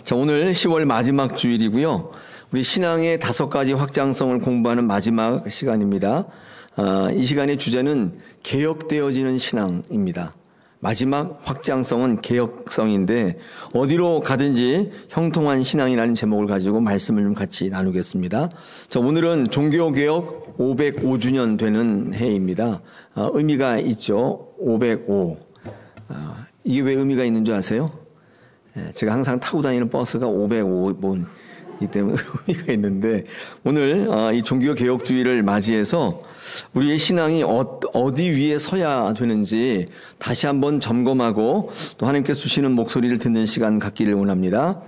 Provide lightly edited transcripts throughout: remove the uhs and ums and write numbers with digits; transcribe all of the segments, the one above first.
자, 오늘 10월 마지막 주일이고요. 우리 신앙의 5가지 확장성을 공부하는 마지막 시간입니다. 이 시간의 주제는 개혁되어지는 신앙입니다. 마지막 확장성은 개혁성인데 어디로 가든지 형통한 신앙이라는 제목을 가지고 말씀을 좀 같이 나누겠습니다. 자, 오늘은 종교개혁 505주년 되는 해입니다. 의미가 있죠. 505. 이게 왜 의미가 있는 줄 아세요? 제가 항상 타고 다니는 버스가 505번이기 때문에 의미가 있는데 오늘 이 종교개혁주의를 맞이해서 우리의 신앙이 어디 위에 서야 되는지 다시 한번 점검하고 또 하나님께서 주시는 목소리를 듣는 시간 갖기를 원합니다.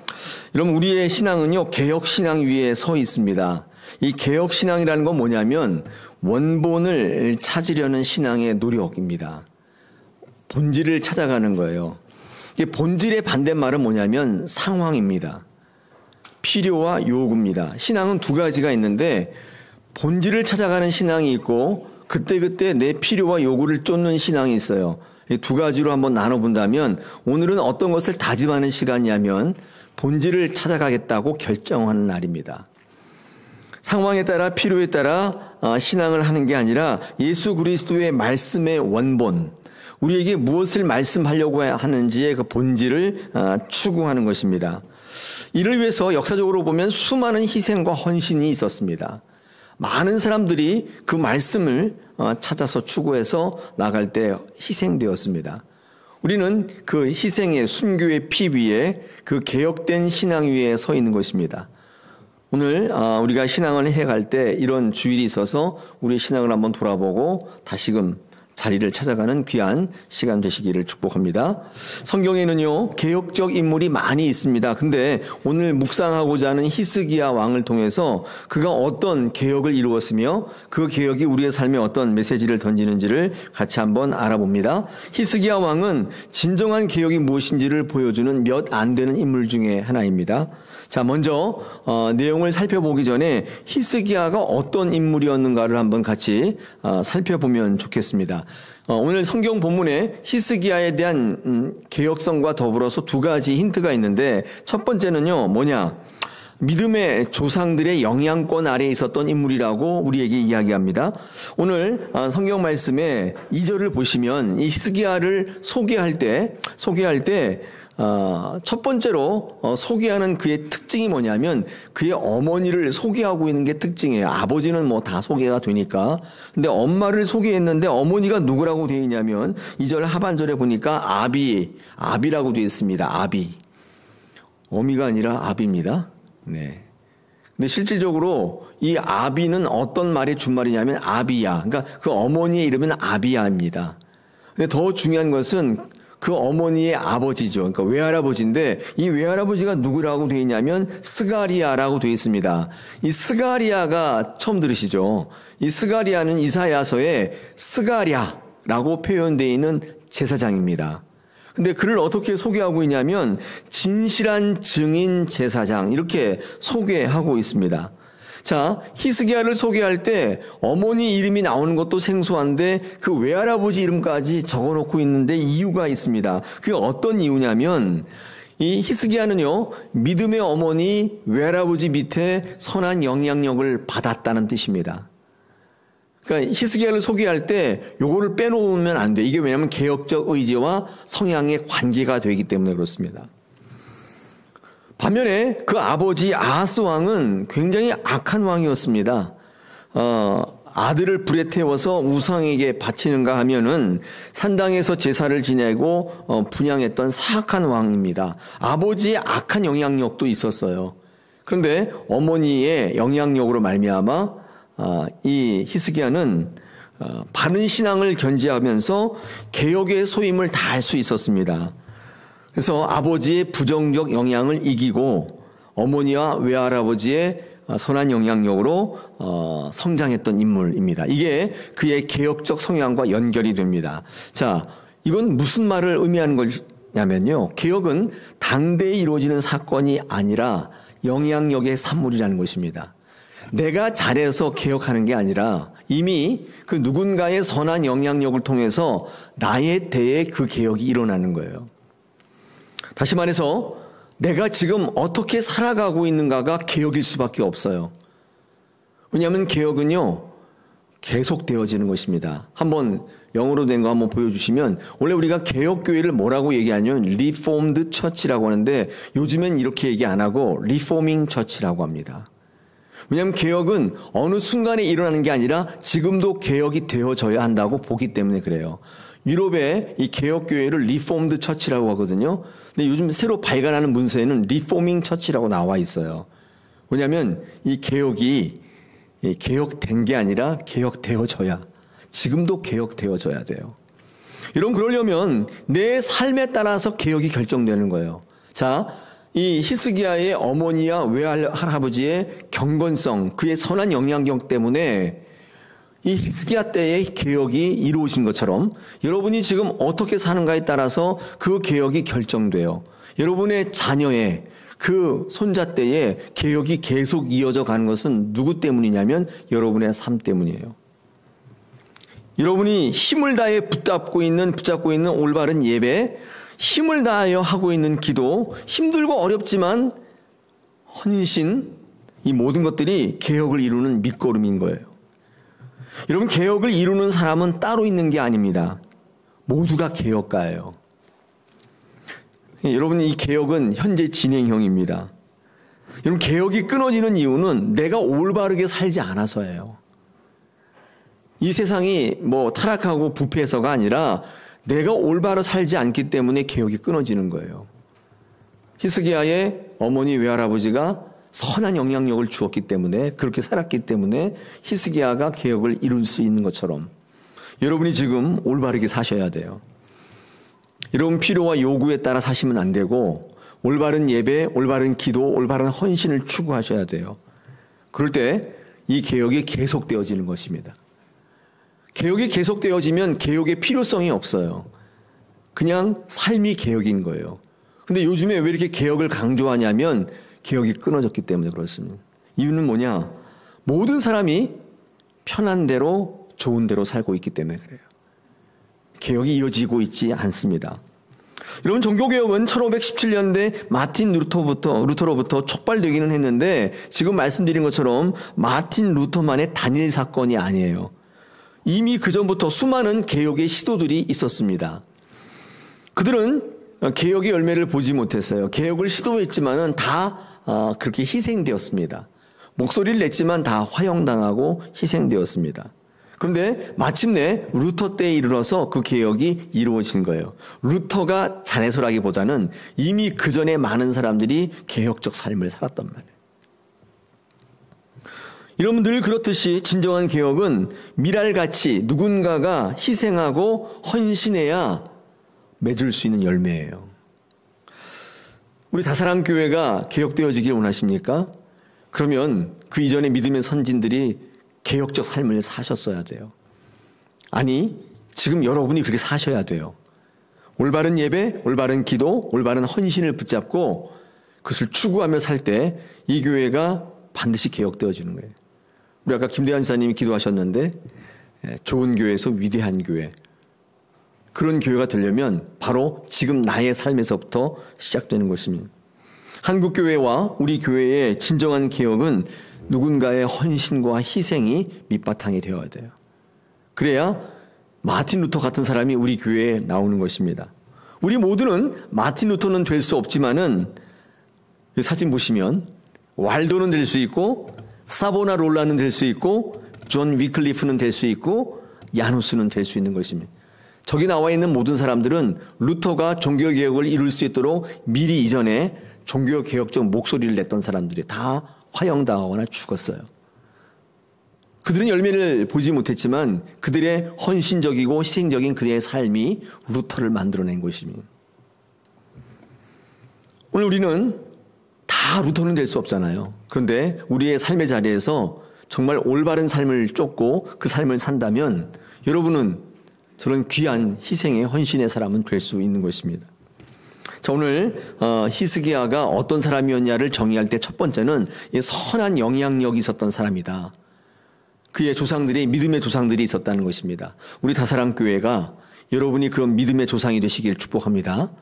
여러분, 우리의 신앙은요, 개혁신앙 위에 서 있습니다. 이 개혁신앙이라는 건 뭐냐면 원본을 찾으려는 신앙의 노력입니다. 본질을 찾아가는 거예요. 본질의 반대말은 뭐냐면 상황입니다. 필요와 요구입니다. 신앙은 두 가지가 있는데 본질을 찾아가는 신앙이 있고 그때그때 내 필요와 요구를 쫓는 신앙이 있어요. 이 두 가지로 한번 나눠본다면 오늘은 어떤 것을 다짐하는 시간이냐면 본질을 찾아가겠다고 결정하는 날입니다. 상황에 따라 필요에 따라 신앙을 하는 게 아니라 예수 그리스도의 말씀의 원본, 우리에게 무엇을 말씀하려고 하는지의 그 본질을 추구하는 것입니다. 이를 위해서 역사적으로 보면 수많은 희생과 헌신이 있었습니다. 많은 사람들이 그 말씀을 찾아서 추구해서 나갈 때 희생되었습니다. 우리는 그 희생의 순교의 피 위에 그 개혁된 신앙 위에 서 있는 것입니다. 오늘 우리가 신앙을 해갈 때 이런 주일이 있어서 우리의 신앙을 한번 돌아보고 다시금 자리를 찾아가는 귀한 시간 되시기를 축복합니다. 성경에는요, 개혁적 인물이 많이 있습니다. 근데 오늘 묵상하고자 하는 히스기야 왕을 통해서 그가 어떤 개혁을 이루었으며 그 개혁이 우리의 삶에 어떤 메시지를 던지는지를 같이 한번 알아봅니다. 히스기야 왕은 진정한 개혁이 무엇인지를 보여주는 몇 안 되는 인물 중에 하나입니다. 자, 먼저 내용을 살펴보기 전에 히스기야가 어떤 인물이었는가를 한번 같이 살펴보면 좋겠습니다. 오늘 성경 본문에 히스기야에 대한 개혁성과 더불어서 두 가지 힌트가 있는데 첫 번째는요, 뭐냐? 믿음의 조상들의 영향권 아래에 있었던 인물이라고 우리에게 이야기합니다. 오늘 성경 말씀에 2절을 보시면 이 히스기야를 소개할 때 첫 번째로 소개하는 그의 특징이 뭐냐면 그의 어머니를 소개하고 있는 게 특징이에요. 아버지는 뭐 다 소개가 되니까. 근데 엄마를 소개했는데 어머니가 누구라고 되어 있냐면 2절 하반절에 보니까 아비라고 되어 있습니다. 아비. 어미가 아니라 아비입니다. 네. 근데 실질적으로 이 아비는 어떤 말의 준말이냐면 아비야. 그러니까 그 어머니의 이름은 아비야입니다. 근데 더 중요한 것은 그 어머니의 아버지죠. 그러니까 외할아버지인데 이 외할아버지가 누구라고 되어 있냐면 스가리야라고 되어 있습니다. 이 스가리야가 처음 들으시죠? 이 스가리야는 이사야서에 스가랴라고 표현되어 있는 제사장입니다. 근데 그를 어떻게 소개하고 있냐면 진실한 증인 제사장 이렇게 소개하고 있습니다. 자, 히스기야를 소개할 때 어머니 이름이 나오는 것도 생소한데 그 외할아버지 이름까지 적어놓고 있는데 이유가 있습니다. 그게 어떤 이유냐면 이 히스기야는요, 믿음의 어머니 외할아버지 밑에 선한 영향력을 받았다는 뜻입니다. 그러니까 히스기야를 소개할 때 요거를 빼놓으면 안 돼. 이게 왜냐하면 개혁적 의지와 성향의 관계가 되기 때문에 그렇습니다. 반면에 그 아버지 아하스 왕은 굉장히 악한 왕이었습니다. 아들을 불에 태워서 우상에게 바치는가 하면은 산당에서 제사를 지내고 분향했던 사악한 왕입니다. 아버지의 악한 영향력도 있었어요. 그런데 어머니의 영향력으로 말미암아 이 히스기야는 바른 신앙을 견지하면서 개혁의 소임을 다할 수 있었습니다. 그래서 아버지의 부정적 영향을 이기고 어머니와 외할아버지의 선한 영향력으로 성장했던 인물입니다. 이게 그의 개혁적 성향과 연결이 됩니다. 자, 이건 무슨 말을 의미하는 거냐면요. 개혁은 당대에 이루어지는 사건이 아니라 영향력의 산물이라는 것입니다. 내가 잘해서 개혁하는 게 아니라 이미 그 누군가의 선한 영향력을 통해서 나의 대에 그 개혁이 일어나는 거예요. 다시 말해서 내가 지금 어떻게 살아가고 있는가가 개혁일 수밖에 없어요. 왜냐하면 개혁은요, 계속되어지는 것입니다. 한번 영어로 된 거 한번 보여주시면, 원래 우리가 개혁교회를 뭐라고 얘기하냐면 Reformed Church라고 하는데 요즘엔 이렇게 얘기 안 하고 Reforming Church라고 합니다. 왜냐하면 개혁은 어느 순간에 일어나는 게 아니라 지금도 개혁이 되어져야 한다고 보기 때문에 그래요. 유럽의 이 개혁교회를 Reformed Church라고 하거든요. 근데 요즘 새로 발간하는 문서에는 Reforming Church라고 나와 있어요. 왜냐하면 이 개혁이 개혁된 게 아니라 개혁되어져야, 지금도 개혁되어져야 돼요. 여러분, 그러려면 내 삶에 따라서 개혁이 결정되는 거예요. 자, 이 히스기야의 어머니와 외할아버지의 경건성, 그의 선한 영향력 때문에 이 히스기야 때의 개혁이 이루어진 것처럼 여러분이 지금 어떻게 사는가에 따라서 그 개혁이 결정돼요. 여러분의 자녀의 그 손자 때에 개혁이 계속 이어져 가는 것은 누구 때문이냐면 여러분의 삶 때문이에요. 여러분이 힘을 다해 붙잡고 있는 올바른 예배, 힘을 다하여 하고 있는 기도, 힘들고 어렵지만 헌신, 이 모든 것들이 개혁을 이루는 밑거름인 거예요. 여러분, 개혁을 이루는 사람은 따로 있는 게 아닙니다. 모두가 개혁가예요. 여러분, 이 개혁은 현재 진행형입니다. 여러분, 개혁이 끊어지는 이유는 내가 올바르게 살지 않아서예요. 이 세상이 뭐 타락하고 부패해서가 아니라 내가 올바로 살지 않기 때문에 개혁이 끊어지는 거예요. 히스기야의 어머니 외할아버지가 선한 영향력을 주었기 때문에, 그렇게 살았기 때문에 히스기야가 개혁을 이룰 수 있는 것처럼 여러분이 지금 올바르게 사셔야 돼요. 여러분 필요와 요구에 따라 사시면 안 되고 올바른 예배, 올바른 기도, 올바른 헌신을 추구하셔야 돼요. 그럴 때 이 개혁이 계속되어지는 것입니다. 개혁이 계속되어지면 개혁의 필요성이 없어요. 그냥 삶이 개혁인 거예요. 근데 요즘에 왜 이렇게 개혁을 강조하냐면 개혁이 끊어졌기 때문에 그렇습니다. 이유는 뭐냐? 모든 사람이 편한 대로 좋은 대로 살고 있기 때문에 그래요. 개혁이 이어지고 있지 않습니다. 여러분, 종교개혁은 1517년대 마틴 루터로부터 촉발되기는 했는데 지금 말씀드린 것처럼 마틴 루터만의 단일 사건이 아니에요. 이미 그전부터 수많은 개혁의 시도들이 있었습니다. 그들은 개혁의 열매를 보지 못했어요. 개혁을 시도했지만은 다 그렇게 희생되었습니다. 목소리를 냈지만 다 화형당하고 희생되었습니다. 그런데 마침내 루터 때에 이르러서 그 개혁이 이루어진 거예요. 루터가 잘해서라기보다는 이미 그전에 많은 사람들이 개혁적 삶을 살았단 말이에요. 여러분, 늘 그렇듯이 진정한 개혁은 미랄같이 누군가가 희생하고 헌신해야 맺을 수 있는 열매예요. 우리 다사랑교회가 개혁되어지길 원하십니까? 그러면 그 이전에 믿음의 선진들이 개혁적 삶을 사셨어야 돼요. 아니, 지금 여러분이 그렇게 사셔야 돼요. 올바른 예배, 올바른 기도, 올바른 헌신을 붙잡고 그것을 추구하며 살 때 이 교회가 반드시 개혁되어지는 거예요. 우리 아까 김대한 지사님이 기도하셨는데 좋은 교회에서 위대한 교회, 그런 교회가 되려면 바로 지금 나의 삶에서부터 시작되는 것입니다. 한국교회와 우리 교회의 진정한 개혁은 누군가의 헌신과 희생이 밑바탕이 되어야 돼요. 그래야 마틴 루터 같은 사람이 우리 교회에 나오는 것입니다. 우리 모두는 마틴 루터는 될 수 없지만은 이 사진 보시면 왈도는 될 수 있고 사보나롤라는 될 수 있고 존 위클리프는 될 수 있고 야누스는 될 수 있는 것입니다. 저기 나와 있는 모든 사람들은 루터가 종교개혁을 이룰 수 있도록 미리 이전에 종교개혁적 목소리를 냈던 사람들이 다 화형당하거나 죽었어요. 그들은 열매를 보지 못했지만 그들의 헌신적이고 희생적인 그들의 삶이 루터를 만들어낸 것입니다. 오늘 우리는 다 루터는 될 수 없잖아요. 그런데 우리의 삶의 자리에서 정말 올바른 삶을 쫓고 그 삶을 산다면 여러분은 저런 귀한 희생의 헌신의 사람은 될 수 있는 것입니다. 자, 오늘 히스기야가 어떤 사람이었냐를 정의할 때 첫 번째는 선한 영향력이 있었던 사람이다. 그의 조상들이 믿음의 조상들이 있었다는 것입니다. 우리 다사랑교회가 여러분이 그런 믿음의 조상이 되시길 축복합니다.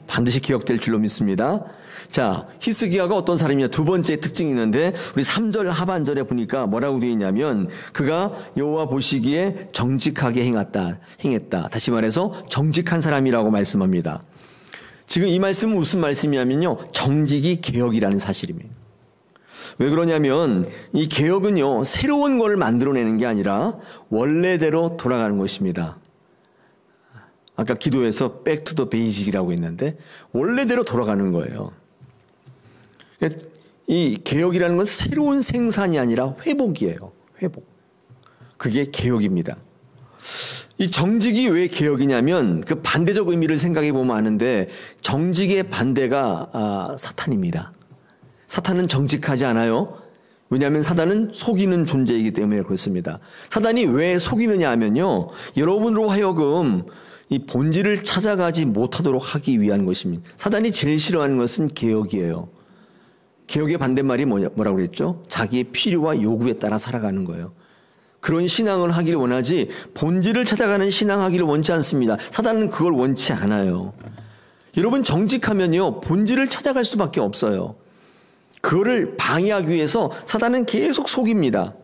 반드시 기억될 줄로 믿습니다. 자, 히스기야가 어떤 사람이냐? 두 번째 특징이 있는데 우리 3절 하반절에 보니까 뭐라고 되어 있냐면 그가 여호와 보시기에 정직하게 행했다. 다시 말해서 정직한 사람이라고 말씀합니다. 지금 이 말씀은 무슨 말씀이냐면요. 정직이 개혁이라는 사실입니다. 왜 그러냐면 이 개혁은요. 새로운 걸 만들어내는 게 아니라 원래대로 돌아가는 것입니다. 아까 기도에서 back to the basic이라고 했는데 원래대로 돌아가는 거예요. 이 개혁이라는 건 새로운 생산이 아니라 회복이에요. 회복. 그게 개혁입니다. 이 정직이 왜 개혁이냐면 그 반대적 의미를 생각해 보면 아는데 정직의 반대가 사탄입니다. 사탄은 정직하지 않아요. 왜냐하면 사단은 속이는 존재이기 때문에 그렇습니다. 사단이 왜 속이느냐 하면요. 여러분으로 하여금 이 본질을 찾아가지 못하도록 하기 위한 것입니다. 사단이 제일 싫어하는 것은 개혁이에요. 개혁의 반대말이 뭐라고 그랬죠? 자기의 필요와 요구에 따라 살아가는 거예요. 그런 신앙을 하기를 원하지 본질을 찾아가는 신앙하기를 원치 않습니다. 사단은 그걸 원치 않아요. 여러분 정직하면요. 본질을 찾아갈 수밖에 없어요. 그거를 방해하기 위해서 사단은 계속 속입니다.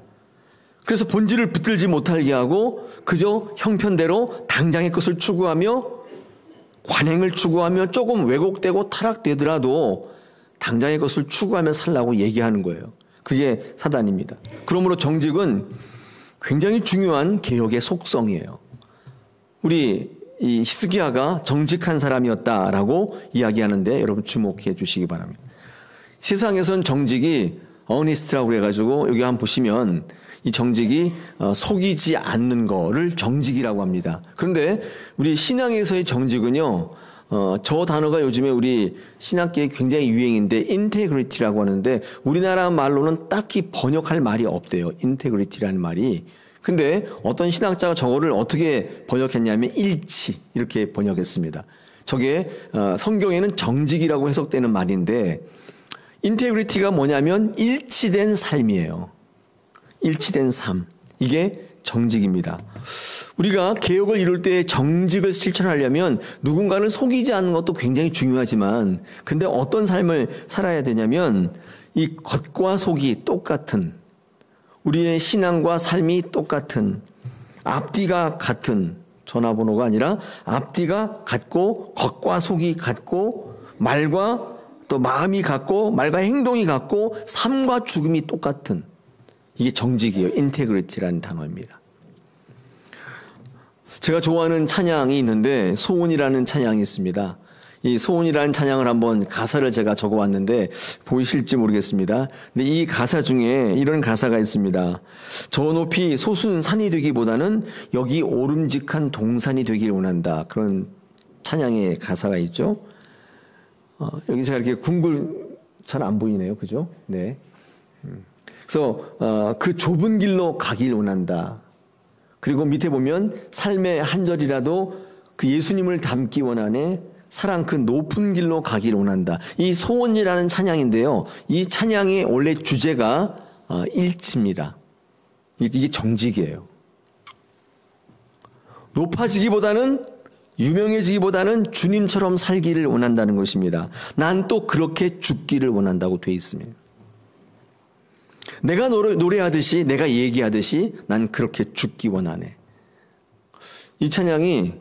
그래서 본질을 붙들지 못하게 하고 그저 형편대로 당장의 것을 추구하며 관행을 추구하며 조금 왜곡되고 타락되더라도 당장의 것을 추구하며 살라고 얘기하는 거예요. 그게 사단입니다. 그러므로 정직은 굉장히 중요한 개혁의 속성이에요. 우리 이 히스기야가 정직한 사람이었다라고 이야기하는데 여러분 주목해 주시기 바랍니다. 세상에선 정직이 어니스트라고 그래가지고 여기 한번 보시면 이 정직이 속이지 않는 거를 정직이라고 합니다. 그런데 우리 신앙에서의 정직은요. 저 단어가 요즘에 우리 신학계에 굉장히 유행인데 인테그리티라고 하는데 우리나라 말로는 딱히 번역할 말이 없대요. 인테그리티라는 말이. 근데 어떤 신학자가 저거를 어떻게 번역했냐면 일치 이렇게 번역했습니다. 저게 성경에는 정직이라고 해석되는 말인데 인테그리티가 뭐냐면 일치된 삶이에요. 일치된 삶. 이게 정직입니다. 우리가 개혁을 이룰 때 정직을 실천하려면 누군가를 속이지 않는 것도 굉장히 중요하지만 근데 어떤 삶을 살아야 되냐면 이 겉과 속이 똑같은 우리의 신앙과 삶이 똑같은 앞뒤가 같은 전화번호가 아니라 앞뒤가 같고 겉과 속이 같고 말과 또 마음이 같고 말과 행동이 같고 삶과 죽음이 똑같은 이게 정직이에요. 인테그리티라는 단어입니다. 제가 좋아하는 찬양이 있는데 소원이라는 찬양이 있습니다. 이 소원이라는 찬양을 한번 가사를 제가 적어왔는데 보이실지 모르겠습니다. 근데 이 가사 중에 이런 가사가 있습니다. 저 높이 솟은 산이 되기보다는 여기 오름직한 동산이 되길 원한다. 그런 찬양의 가사가 있죠. 여기 제가 이렇게 잘 안 보이네요. 그죠? 네. 그래서 그 좁은 길로 가길 원한다. 그리고 밑에 보면 삶의 한 절이라도 그 예수님을 닮기 원하네. 사랑 그 높은 길로 가길 원한다. 이 소원이라는 찬양인데요. 이 찬양의 원래 주제가 일치입니다. 이게 정직이에요. 높아지기보다는 유명해지기보다는 주님처럼 살기를 원한다는 것입니다. 난 또 그렇게 죽기를 원한다고 되어 있습니다. 내가 노래하듯이 내가 얘기하듯이 난 그렇게 죽기 원하네. 이 찬양이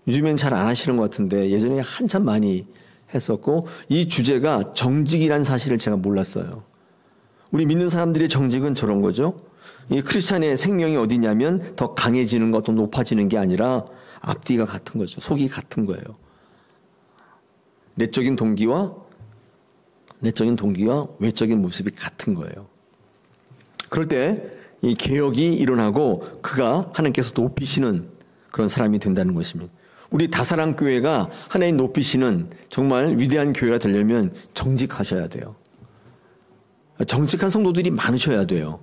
요즘엔 잘 안 하시는 것 같은데 예전에 한참 많이 했었고 이 주제가 정직이라는 사실을 제가 몰랐어요. 우리 믿는 사람들의 정직은 저런 거죠. 이 크리스찬의 생명이 어디냐면 더 강해지는 것, 더 높아지는 게 아니라 앞뒤가 같은 거죠. 속이 같은 거예요. 내적인 동기와 외적인 모습이 같은 거예요. 그럴 때 이 개혁이 일어나고 그가 하나님께서 높이시는 그런 사람이 된다는 것입니다. 우리 다사랑교회가 하나님 높이시는 정말 위대한 교회가 되려면 정직하셔야 돼요. 정직한 성도들이 많으셔야 돼요.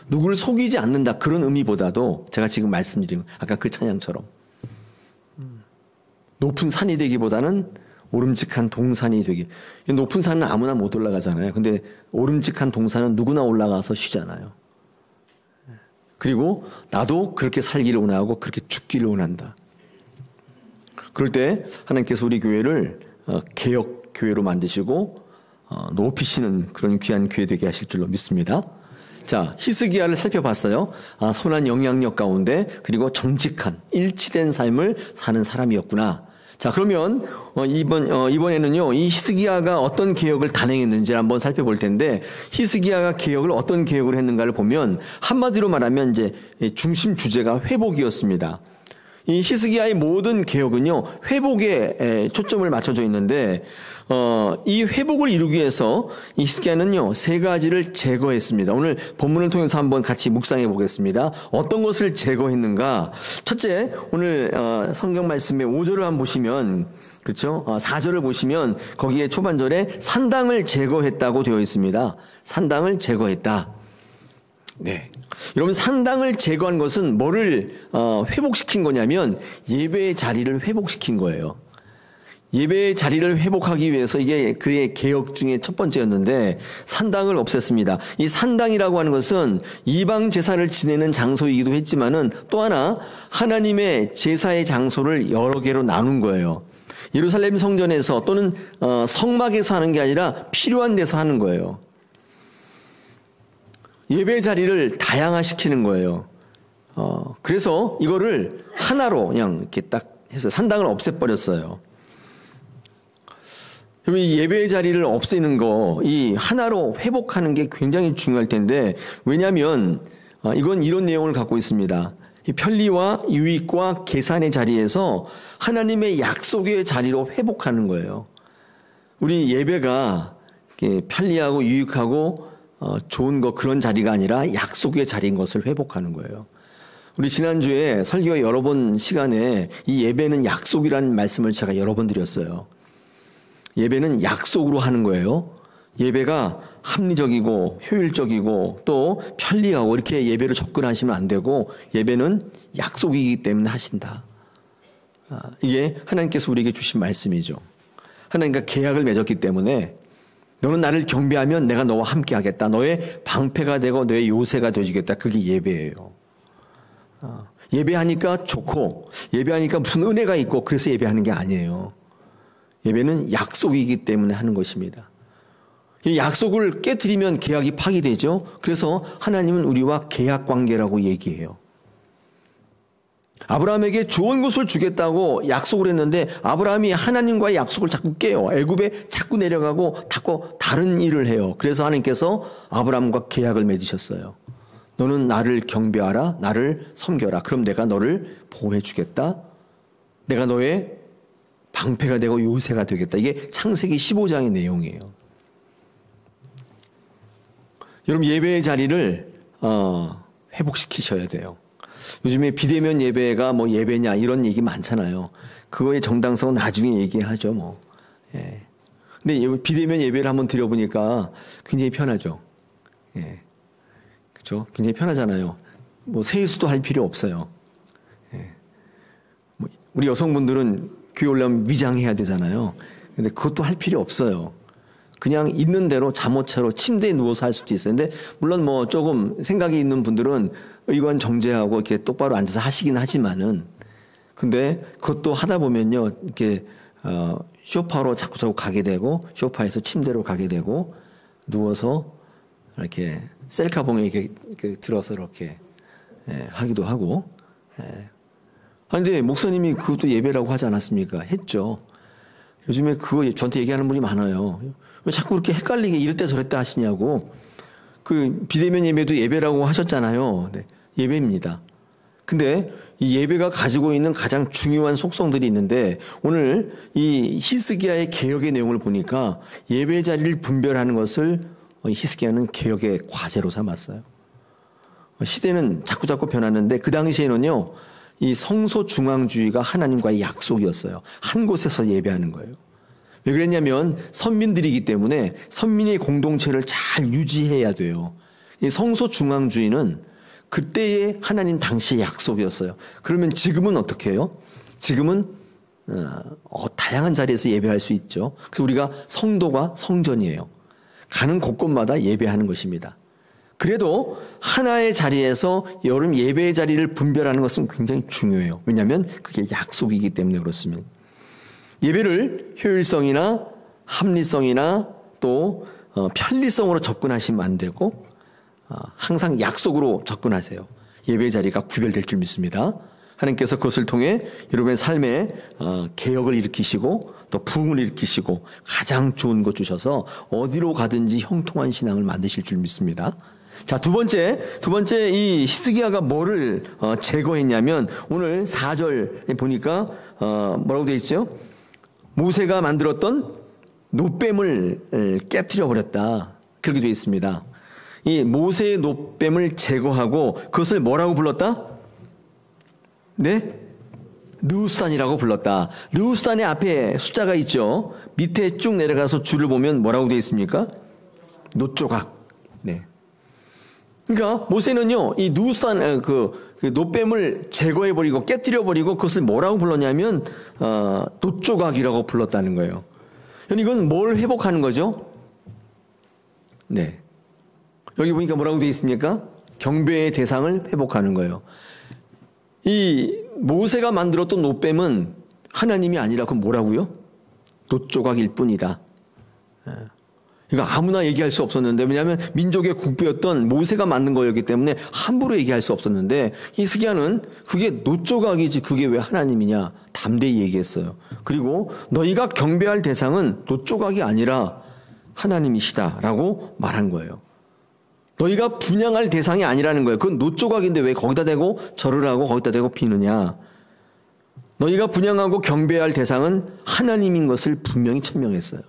누구를 속이지 않는다 그런 의미보다도 제가 지금 말씀드린 아까 그 찬양처럼 높은 산이 되기보다는 오름직한 동산이 되기. 높은 산은 아무나 못 올라가잖아요. 근데 오름직한 동산은 누구나 올라가서 쉬잖아요. 그리고 나도 그렇게 살기를 원하고 그렇게 죽기를 원한다. 그럴 때 하나님께서 우리 교회를 개혁 교회로 만드시고 높이시는 그런 귀한 교회 되게 하실 줄로 믿습니다. 자, 히스기야를 살펴봤어요. 선한 영향력 가운데 그리고 정직한 일치된 삶을 사는 사람이었구나. 자, 그러면 이번에는요, 이 히스기야가 어떤 개혁을 단행했는지를 한번 살펴볼 텐데, 히스기야가 개혁을 어떤 개혁을 했는가를 보면 한마디로 말하면 이제 중심 주제가 회복이었습니다. 이 히스기야의 모든 개혁은요, 회복에 초점을 맞춰져 있는데, 이 회복을 이루기 위해서 이 히스기야는요, 세 가지를 제거했습니다. 오늘 본문을 통해서 한번 같이 묵상해 보겠습니다. 어떤 것을 제거했는가? 첫째, 오늘 성경 말씀의 5절을 한번 보시면, 그렇죠? 4절을 보시면 거기에 초반절에 산당을 제거했다고 되어 있습니다. 산당을 제거했다. 네. 여러분, 산당을 제거한 것은 뭐를 회복시킨 거냐면 예배의 자리를 회복시킨 거예요. 예배의 자리를 회복하기 위해서 이게 그의 개혁 중에 첫 번째였는데 산당을 없앴습니다. 이 산당이라고 하는 것은 이방 제사를 지내는 장소이기도 했지만은 또 하나 하나님의 제사의 장소를 여러 개로 나눈 거예요. 예루살렘 성전에서 또는 성막에서 하는 게 아니라 필요한 데서 하는 거예요. 예배 자리를 다양화시키는 거예요. 그래서 이거를 하나로 그냥 이렇게 딱 해서 산당을 없애버렸어요. 그럼 이 예배의 자리를 없애는 거, 이 하나로 회복하는 게 굉장히 중요할 텐데, 왜냐하면 이건 이런 내용을 갖고 있습니다. 이 편리와 유익과 계산의 자리에서 하나님의 약속의 자리로 회복하는 거예요. 우리 예배가 편리하고 유익하고 좋은 거 그런 자리가 아니라 약속의 자리인 것을 회복하는 거예요. 우리 지난주에 설교 여러 번 시간에 이 예배는 약속이라는 말씀을 제가 여러 번 드렸어요. 예배는 약속으로 하는 거예요. 예배가 합리적이고 효율적이고 또 편리하고 이렇게 예배를 접근하시면 안 되고 예배는 약속이기 때문에 하신다. 이게 하나님께서 우리에게 주신 말씀이죠. 하나님과 계약을 맺었기 때문에 너는 나를 경배하면 내가 너와 함께 하겠다. 너의 방패가 되고 너의 요새가 되어주겠다. 그게 예배예요. 예배하니까 좋고 예배하니까 무슨 은혜가 있고 그래서 예배하는 게 아니에요. 예배는 약속이기 때문에 하는 것입니다. 이 약속을 깨뜨리면 계약이 파기되죠. 그래서 하나님은 우리와 계약 관계라고 얘기해요. 아브라함에게 좋은 것을 주겠다고 약속을 했는데 아브라함이 하나님과의 약속을 자꾸 깨요. 애굽에 자꾸 내려가고 자꾸 다른 일을 해요. 그래서 하나님께서 아브라함과 계약을 맺으셨어요. 너는 나를 경배하라, 나를 섬겨라. 그럼 내가 너를 보호해 주겠다. 내가 너의 방패가 되고 요새가 되겠다. 이게 창세기 15장의 내용이에요. 여러분, 예배의 자리를 회복시키셔야 돼요. 요즘에 비대면 예배가 뭐 예배냐 이런 얘기 많잖아요. 그거의 정당성은 나중에 얘기하죠, 뭐. 예. 근데 비대면 예배를 한번 드려보니까 굉장히 편하죠. 예. 그렇죠? 굉장히 편하잖아요. 뭐 세수도 할 필요 없어요. 예. 뭐 우리 여성분들은 교회 올라오면 위장해야 되잖아요. 근데 그것도 할 필요 없어요. 그냥 있는 대로 잠옷차로 침대에 누워서 할 수도 있어요. 근데 물론 뭐 조금 생각이 있는 분들은 의관 정제하고 이렇게 똑바로 앉아서 하시긴 하지만은 근데 그것도 하다 보면요. 이렇게 소파로 자꾸 가게 되고 소파에서 침대로 가게 되고 누워서 이렇게 셀카봉에 이렇게 들어서 이렇게 하기도 하고 근데 목사님이 그것도 예배라고 하지 않았습니까? 했죠. 요즘에 그거 저한테 얘기하는 분이 많아요. 왜 자꾸 그렇게 헷갈리게 이랬다 저랬다 하시냐고. 그 비대면 예배도 예배라고 하셨잖아요. 네, 예배입니다. 근데 이 예배가 가지고 있는 가장 중요한 속성들이 있는데 오늘 이 히스기야의 개혁의 내용을 보니까 예배 자리를 분별하는 것을 히스기야는 개혁의 과제로 삼았어요. 시대는 자꾸자꾸 변하는데 그 당시에는요. 이 성소 중앙주의가 하나님과의 약속이었어요. 한 곳에서 예배하는 거예요. 왜 그랬냐면 선민들이기 때문에 선민의 공동체를 잘 유지해야 돼요. 이 성소 중앙주의는 그때의 하나님 당시의 약속이었어요. 그러면 지금은 어떻게 해요? 지금은 다양한 자리에서 예배할 수 있죠. 그래서 우리가 성도가 성전이에요. 가는 곳곳마다 예배하는 것입니다. 그래도 하나의 자리에서 여름 예배의 자리를 분별하는 것은 굉장히 중요해요. 왜냐하면 그게 약속이기 때문에 그렇습니다. 예배를 효율성이나 합리성이나 또 편리성으로 접근하시면 안 되고 항상 약속으로 접근하세요. 예배 자리가 구별될 줄 믿습니다. 하나님께서 그것을 통해 여러분의 삶에 개혁을 일으키시고 또 부흥을 일으키시고 가장 좋은 것 주셔서 어디로 가든지 형통한 신앙을 만드실 줄 믿습니다. 자, 두 번째 이 히스기야가 뭐를 제거했냐면 오늘 4절 보니까 뭐라고 되어 있죠? 모세가 만들었던 놋뱀을 깨뜨려 버렸다. 그렇게 되어 있습니다. 이 모세의 놋뱀을 제거하고 그것을 뭐라고 불렀다? 네? 느우스단이라고 불렀다. 느우스단의 앞에 숫자가 있죠. 밑에 쭉 내려가서 줄을 보면 뭐라고 되어 있습니까? 놋조각. 네. 그러니까 모세는요, 이 느우스단 그 놋뱀을 제거해버리고 깨뜨려버리고 그것을 뭐라고 불렀냐면 놋조각이라고 불렀다는 거예요. 이건 뭘 회복하는 거죠? 네. 여기 보니까 뭐라고 되어 있습니까? 경배의 대상을 회복하는 거예요. 이 모세가 만들었던 놋뱀은 하나님이 아니라 그건 뭐라고요? 놋조각일 뿐이다. 이거 아무나 얘기할 수 없었는데, 왜냐하면 민족의 국부였던 모세가 만든 거였기 때문에 함부로 얘기할 수 없었는데, 히스기야는 그게 놋조각이지 그게 왜 하나님이냐 담대히 얘기했어요. 그리고 너희가 경배할 대상은 놋조각이 아니라 하나님이시다라고 말한 거예요. 너희가 분향할 대상이 아니라는 거예요. 그건 놋조각인데 왜 거기다 대고 절을 하고 거기다 대고 비느냐. 너희가 분향하고 경배할 대상은 하나님인 것을 분명히 천명했어요.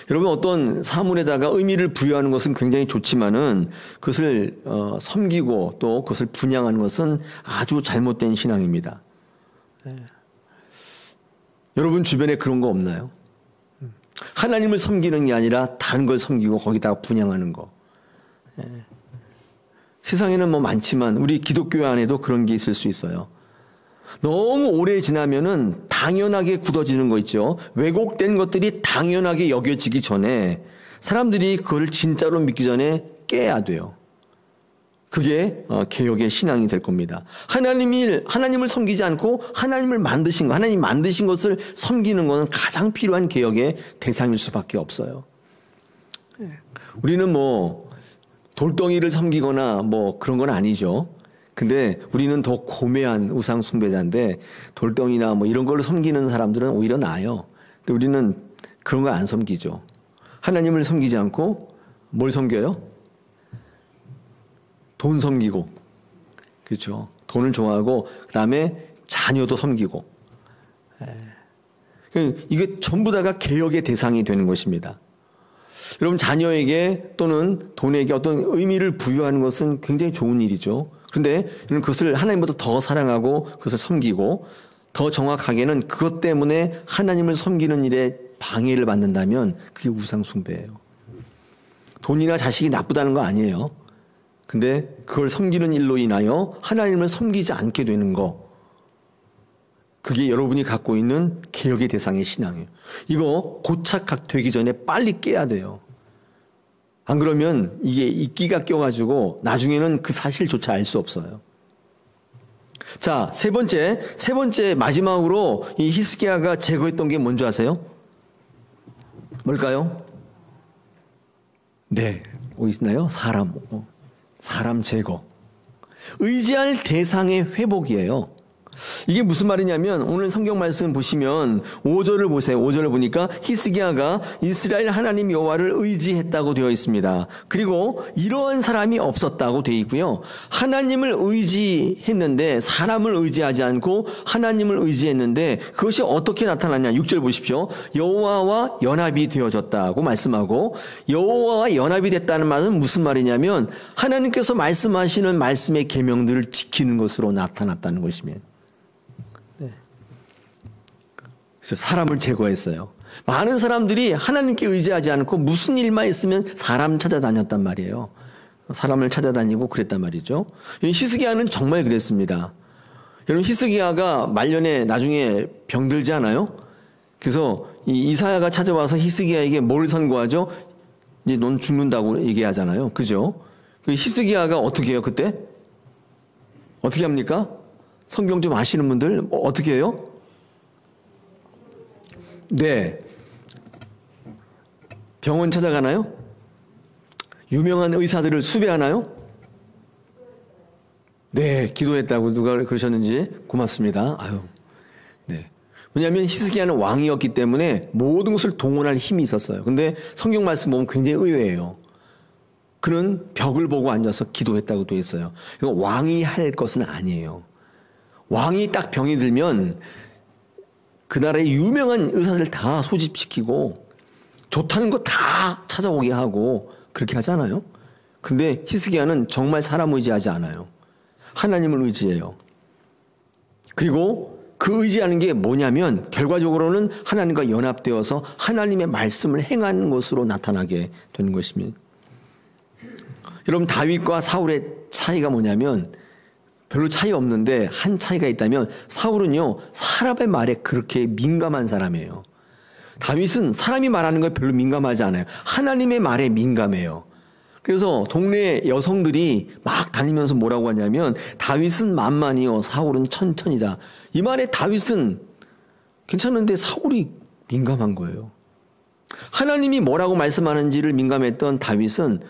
여러분, 어떤 사물에다가 의미를 부여하는 것은 굉장히 좋지만은 그것을 섬기고 또 그것을 분향하는 것은 아주 잘못된 신앙입니다. 여러분 주변에 그런 거 없나요? 하나님을 섬기는 게 아니라 다른 걸 섬기고 거기다가 분향하는 거. 세상에는 뭐 많지만 우리 기독교 안에도 그런 게 있을 수 있어요. 너무 오래 지나면은 당연하게 굳어지는 거 있죠. 왜곡된 것들이 당연하게 여겨지기 전에 사람들이 그걸 진짜로 믿기 전에 깨야 돼요. 그게 개혁의 신앙이 될 겁니다. 하나님을 섬기지 않고 하나님을 만드신 거, 하나님 만드신 것을 섬기는 것은 가장 필요한 개혁의 대상일 수밖에 없어요. 우리는 뭐 돌덩이를 섬기거나 뭐 그런 건 아니죠. 근데 우리는 더 고매한 우상 숭배자인데 돌덩이나 뭐 이런 걸로 섬기는 사람들은 오히려 나아요. 근데 우리는 그런 거 안 섬기죠. 하나님을 섬기지 않고 뭘 섬겨요? 돈 섬기고, 그렇죠. 돈을 좋아하고 그다음에 자녀도 섬기고. 이게 전부 다가 개혁의 대상이 되는 것입니다. 여러분, 자녀에게 또는 돈에게 어떤 의미를 부여하는 것은 굉장히 좋은 일이죠. 그런데 그것을 하나님보다 더 사랑하고 그것을 섬기고 더 정확하게는 그것 때문에 하나님을 섬기는 일에 방해를 받는다면 그게 우상 숭배예요. 돈이나 자식이 나쁘다는 거 아니에요. 근데 그걸 섬기는 일로 인하여 하나님을 섬기지 않게 되는 거, 그게 여러분이 갖고 있는 개혁의 대상의 신앙이에요. 이거 고착되기 전에 빨리 깨야 돼요. 안 그러면 이게 이끼가 껴가지고 나중에는 그 사실조차 알 수 없어요. 자, 세 번째 마지막으로 이 히스기야가 제거했던 게 뭔지 아세요? 뭘까요? 네, 뭐 있나요? 사람 제거. 의지할 대상의 회복이에요. 이게 무슨 말이냐면 오늘 성경 말씀 보시면 5절을 보세요. 5절을 보니까 히스기야가 이스라엘 하나님 여호와를 의지했다고 되어 있습니다. 그리고 이러한 사람이 없었다고 되어 있고요. 하나님을 의지했는데 사람을 의지하지 않고 하나님을 의지했는데 그것이 어떻게 나타났냐. 6절 보십시오. 여호와와 연합이 되어졌다고 말씀하고, 여호와와 연합이 됐다는 말은 무슨 말이냐면 하나님께서 말씀하시는 말씀의 계명들을 지키는 것으로 나타났다는 것입니다. 그래서 사람을 제거했어요. 많은 사람들이 하나님께 의지하지 않고 무슨 일만 있으면 사람 찾아다녔단 말이에요. 사람을 찾아다니고 그랬단 말이죠. 히스기야는 정말 그랬습니다. 여러분, 히스기야가 말년에 나중에 병들지 않아요? 그래서 이 이사야가 찾아와서 히스기야에게 뭘 선고하죠? 이제 넌 죽는다고 얘기하잖아요. 그죠? 히스기야가 어떻게 해요, 그때? 어떻게 합니까? 성경 좀 아시는 분들 어떻게 해요? 네. 병원 찾아가나요? 유명한 의사들을 수배하나요? 네, 기도했다고 누가 그러셨는지 고맙습니다. 아유, 네. 왜냐하면 히스기야는 왕이었기 때문에 모든 것을 동원할 힘이 있었어요. 근데 성경 말씀 보면 굉장히 의외예요. 그는 벽을 보고 앉아서 기도했다고 돼 있어요. 이거 왕이 할 것은 아니에요. 왕이 딱 병이 들면 그 나라의 유명한 의사들 다 소집시키고 좋다는 거 다 찾아오게 하고 그렇게 하잖아요. 근데 히스기야는 정말 사람 의지하지 않아요. 하나님을 의지해요. 그리고 그 의지하는 게 뭐냐면 결과적으로는 하나님과 연합되어서 하나님의 말씀을 행하는 것으로 나타나게 되는 것입니다. 여러분, 다윗과 사울의 차이가 뭐냐면 별로 차이 없는데 한 차이가 있다면 사울은요, 사람의 말에 그렇게 민감한 사람이에요. 다윗은 사람이 말하는 거에 별로 민감하지 않아요. 하나님의 말에 민감해요. 그래서 동네 여성들이 막 다니면서 뭐라고 하냐면 다윗은 만만이요 사울은 천천이다. 이 말에 다윗은 괜찮은데 사울이 민감한 거예요. 하나님이 뭐라고 말씀하는지를 민감했던 다윗은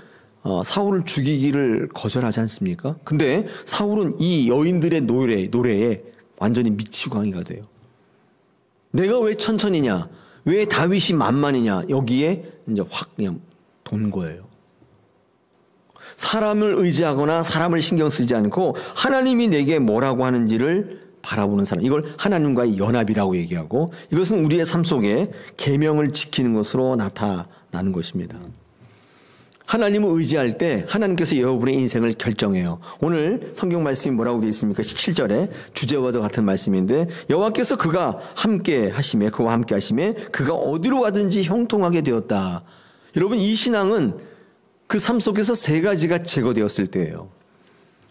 사울을 죽이기를 거절하지 않습니까? 근데 사울은 이 여인들의 노래에 완전히 미치광이가 돼요. 내가 왜 천천히냐? 왜 다윗이 만만이냐? 여기에 이제 확 그냥 돈 거예요. 사람을 의지하거나 사람을 신경 쓰지 않고 하나님이 내게 뭐라고 하는지를 바라보는 사람. 이걸 하나님과의 연합이라고 얘기하고 이것은 우리의 삶 속에 계명을 지키는 것으로 나타나는 것입니다. 하나님을 의지할 때 하나님께서 여러분의 인생을 결정해요. 오늘 성경 말씀이 뭐라고 되어 있습니까? 17절에 주제와도 같은 말씀인데 여호와께서 그와 함께 하심에 그가 어디로 가든지 형통하게 되었다. 여러분, 이 신앙은 그 삶 속에서 세 가지가 제거되었을 때예요.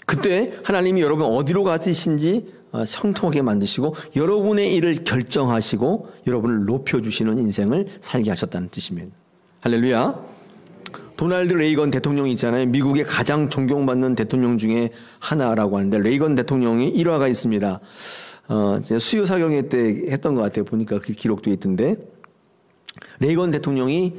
그때 하나님이 여러분 어디로 가듯인지 형통하게 만드시고 여러분의 일을 결정하시고 여러분을 높여주시는 인생을 살게 하셨다는 뜻입니다. 할렐루야. 도널드 레이건 대통령이 있잖아요. 미국의 가장 존경받는 대통령 중에 하나라고 하는데 레이건 대통령이 일화가 있습니다. 수요 사경회 때 했던 것 같아요. 보니까 그 기록도 있던데 레이건 대통령이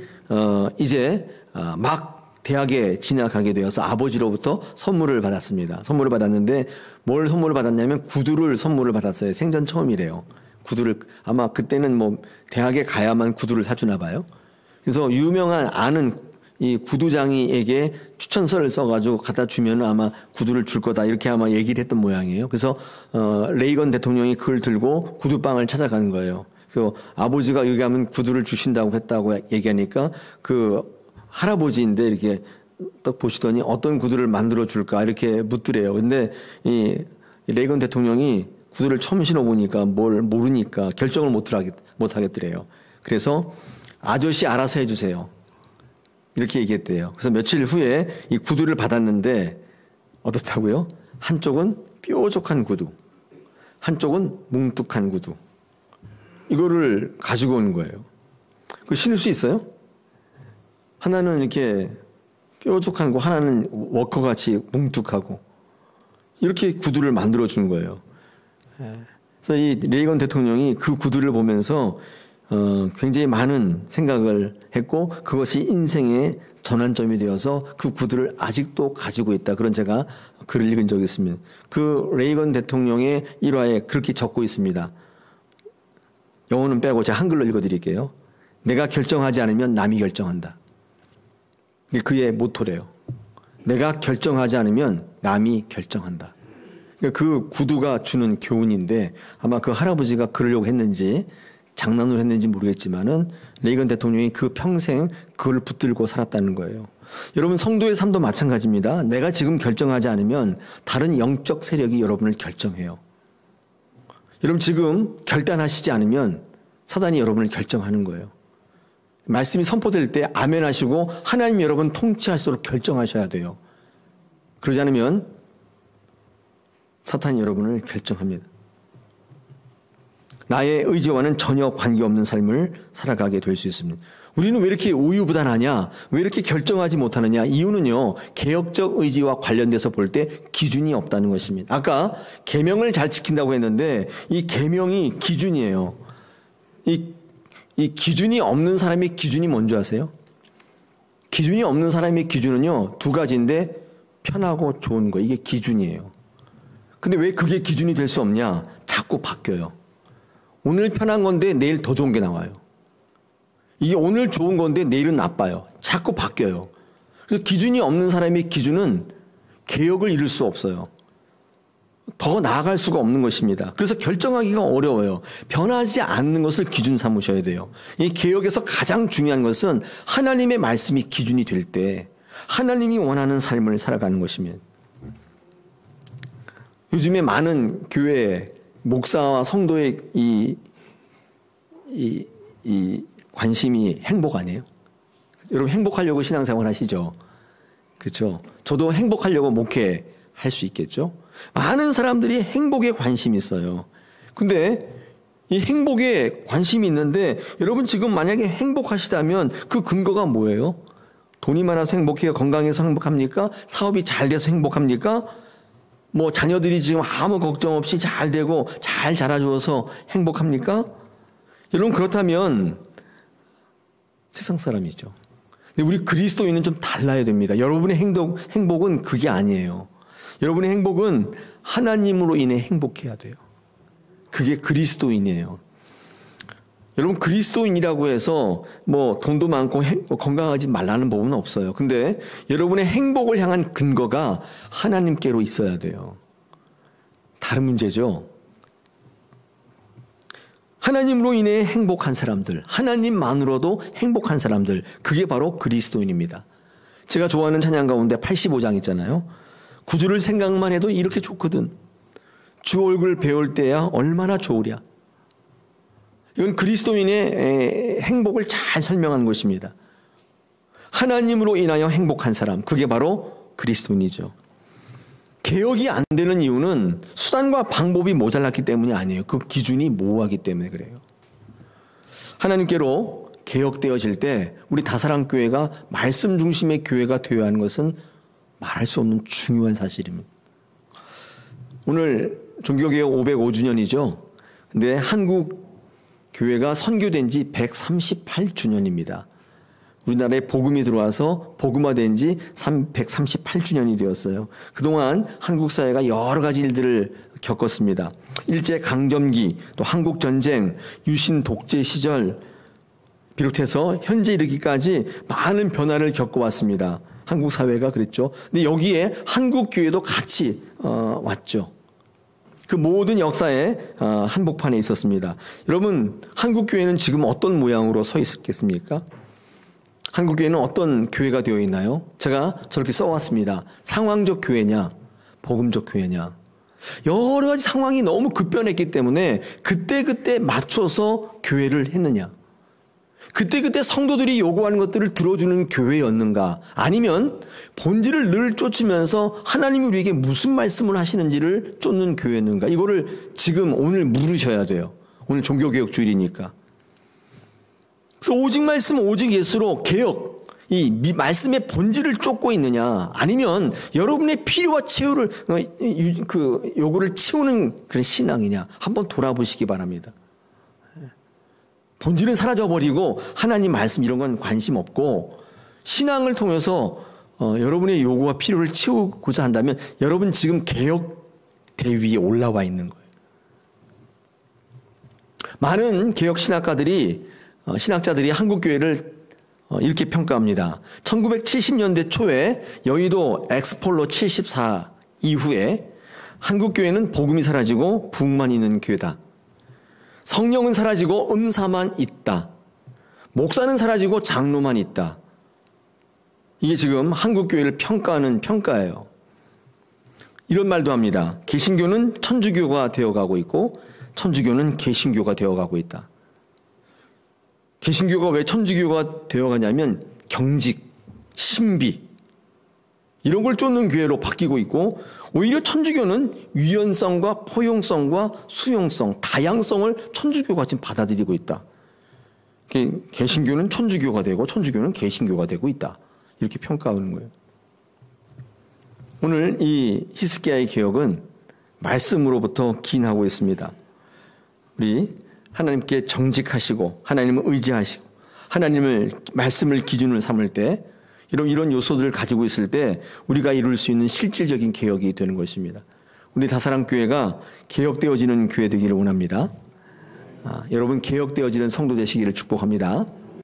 이제 막 대학에 진학하게 되어서 아버지로부터 선물을 받았습니다. 선물을 받았는데 뭘 선물을 받았냐면 구두를 선물을 받았어요. 생전 처음이래요. 구두를 아마 그때는 뭐 대학에 가야만 구두를 사주나 봐요. 그래서 유명한 아는 이 구두장이에게 추천서를 써가지고 갖다 주면 아마 구두를 줄 거다 이렇게 아마 얘기를 했던 모양이에요. 그래서 레이건 대통령이 그걸 들고 구두방을 찾아가는 거예요. 그래서 아버지가 여기 가면 구두를 주신다고 했다고 얘기하니까 그 할아버지인데 이렇게 딱 보시더니 어떤 구두를 만들어 줄까 이렇게 묻더래요. 근데 이 레이건 대통령이 구두를 처음 신어보니까 뭘 모르니까 결정을 못 하겠더래요. 그래서 아저씨 알아서 해주세요. 이렇게 얘기했대요. 그래서 며칠 후에 이 구두를 받았는데 어떻다고요? 한쪽은 뾰족한 구두, 한쪽은 뭉툭한 구두. 이거를 가지고 온 거예요. 그거 신을 수 있어요? 하나는 이렇게 뾰족한 거, 하나는 워커같이 뭉툭하고 이렇게 구두를 만들어 준 거예요. 그래서 이 레이건 대통령이 그 구두를 보면서 굉장히 많은 생각을 했고 그것이 인생의 전환점이 되어서 그 구두를 아직도 가지고 있다. 그런 제가 글을 읽은 적이 있습니다. 그 레이건 대통령의 일화에 그렇게 적고 있습니다. 영어는 빼고 제가 한글로 읽어드릴게요. 내가 결정하지 않으면 남이 결정한다. 이게 그의 모토래요. 내가 결정하지 않으면 남이 결정한다. 그 구두가 주는 교훈인데 아마 그 할아버지가 그러려고 했는지 장난으로 했는지 모르겠지만은 레이건 대통령이 그 평생 그걸 붙들고 살았다는 거예요. 여러분 성도의 삶도 마찬가지입니다. 내가 지금 결정하지 않으면 다른 영적 세력이 여러분을 결정해요. 여러분 지금 결단하시지 않으면 사단이 여러분을 결정하는 거예요. 말씀이 선포될 때 아멘 하시고 하나님 여러분 통치하시도록 결정하셔야 돼요. 그러지 않으면 사탄이 여러분을 결정합니다. 나의 의지와는 전혀 관계없는 삶을 살아가게 될 수 있습니다. 우리는 왜 이렇게 우유부단하냐? 왜 이렇게 결정하지 못하느냐? 이유는요. 개혁적 의지와 관련돼서 볼 때 기준이 없다는 것입니다. 아까 계명을 잘 지킨다고 했는데 이 계명이 기준이에요. 이 기준이 없는 사람의 기준이 뭔지 아세요? 기준이 없는 사람의 기준은요, 두 가지인데 편하고 좋은 거, 이게 기준이에요. 근데 왜 그게 기준이 될 수 없냐? 자꾸 바뀌어요. 오늘 편한 건데 내일 더 좋은 게 나와요. 이게 오늘 좋은 건데 내일은 나빠요. 자꾸 바뀌어요. 그래서 기준이 없는 사람의 기준은 개혁을 이룰 수 없어요. 더 나아갈 수가 없는 것입니다. 그래서 결정하기가 어려워요. 변하지 않는 것을 기준 삼으셔야 돼요. 이 개혁에서 가장 중요한 것은 하나님의 말씀이 기준이 될 때 하나님이 원하는 삶을 살아가는 것이면, 요즘에 많은 교회 목사와 성도의 이 관심이 행복 아니에요? 여러분 행복하려고 신앙생활 하시죠? 그렇죠? 저도 행복하려고 목회할 수 있겠죠? 많은 사람들이 행복에 관심이 있어요. 근데 이 행복에 관심이 있는데 여러분 지금 만약에 행복하시다면 그 근거가 뭐예요? 돈이 많아서 행복해요? 건강해서 행복합니까? 사업이 잘 돼서 행복합니까? 뭐 자녀들이 지금 아무 걱정 없이 잘 되고 잘 자라줘서 행복합니까? 여러분 그렇다면 세상 사람이죠. 근데 우리 그리스도인은 좀 달라야 됩니다. 여러분의 행복은 그게 아니에요. 여러분의 행복은 하나님으로 인해 행복해야 돼요. 그게 그리스도인이에요. 여러분 그리스도인이라고 해서 뭐 돈도 많고 건강하지 말라는 법은 없어요. 근데 여러분의 행복을 향한 근거가 하나님께로 있어야 돼요. 다른 문제죠. 하나님으로 인해 행복한 사람들, 하나님만으로도 행복한 사람들, 그게 바로 그리스도인입니다. 제가 좋아하는 찬양 가운데 85장 있잖아요. 구주를 생각만 해도 이렇게 좋거든. 주 얼굴 배울 때야 얼마나 좋으랴. 이건 그리스도인의 행복을 잘 설명한 것입니다. 하나님으로 인하여 행복한 사람, 그게 바로 그리스도인이죠. 개혁이 안 되는 이유는 수단과 방법이 모자랐기 때문이 아니에요. 그 기준이 모호하기 때문에 그래요. 하나님께로 개혁되어질 때 우리 다사랑교회가 말씀 중심의 교회가 되어야 하는 것은 말할 수 없는 중요한 사실입니다. 오늘 종교개혁 505주년이죠. 근데 한국 교회가 선교된 지 138주년입니다. 우리나라에 복음이 들어와서 복음화된 지 138주년이 되었어요. 그동안 한국 사회가 여러 가지 일들을 겪었습니다. 일제강점기, 또 한국전쟁, 유신 독재 시절 비롯해서 현재 이르기까지 많은 변화를 겪어왔습니다. 한국 사회가 그랬죠. 근데 여기에 한국 교회도 같이 왔죠. 그 모든 역사에 한복판에 있었습니다. 여러분, 한국 교회는 지금 어떤 모양으로 서 있겠습니까? 한국 교회는 어떤 교회가 되어 있나요? 제가 저렇게 써왔습니다. 상황적 교회냐, 복음적 교회냐. 여러 가지 상황이 너무 급변했기 때문에 그때그때 맞춰서 교회를 했느냐. 그때그때 성도들이 요구하는 것들을 들어주는 교회였는가? 아니면 본질을 늘 쫓으면서 하나님이 우리에게 무슨 말씀을 하시는지를 쫓는 교회였는가? 이거를 지금 오늘 물으셔야 돼요. 오늘 종교개혁 주일이니까. 그래서 오직 말씀, 오직 예수로 개혁, 이 말씀의 본질을 쫓고 있느냐? 아니면 여러분의 필요와 요구를 채우는 그런 신앙이냐? 한번 돌아보시기 바랍니다. 본질은 사라져버리고 하나님 말씀 이런 건 관심 없고 신앙을 통해서 여러분의 요구와 필요를 채우고자 한다면 여러분 지금 개혁 대위에 올라와 있는 거예요. 많은 개혁 신학자들이 한국교회를 이렇게 평가합니다. 1970년대 초에 여의도 엑스폴로 74 이후에 한국교회는 복음이 사라지고 부흥만 있는 교회다. 성령은 사라지고 은사만 있다. 목사는 사라지고 장로만 있다. 이게 지금 한국교회를 평가하는 평가예요. 이런 말도 합니다. 개신교는 천주교가 되어가고 있고 천주교는 개신교가 되어가고 있다. 개신교가 왜 천주교가 되어가냐면 경직, 신비 이런 걸 쫓는 교회로 바뀌고 있고 오히려 천주교는 유연성과 포용성과 수용성, 다양성을 천주교가 지금 받아들이고 있다. 개신교는 천주교가 되고 천주교는 개신교가 되고 있다. 이렇게 평가하는 거예요. 오늘 이 히스기야의 개혁은 말씀으로부터 기인하고 있습니다. 우리 하나님께 정직하시고 하나님을 의지하시고 하나님을 말씀을 기준으로 삼을 때 이런 요소들을 가지고 있을 때 우리가 이룰 수 있는 실질적인 개혁이 되는 것입니다. 우리 다사랑교회가 개혁되어지는 교회 되기를 원합니다. 여러분 개혁되어지는 성도 되시기를 축복합니다.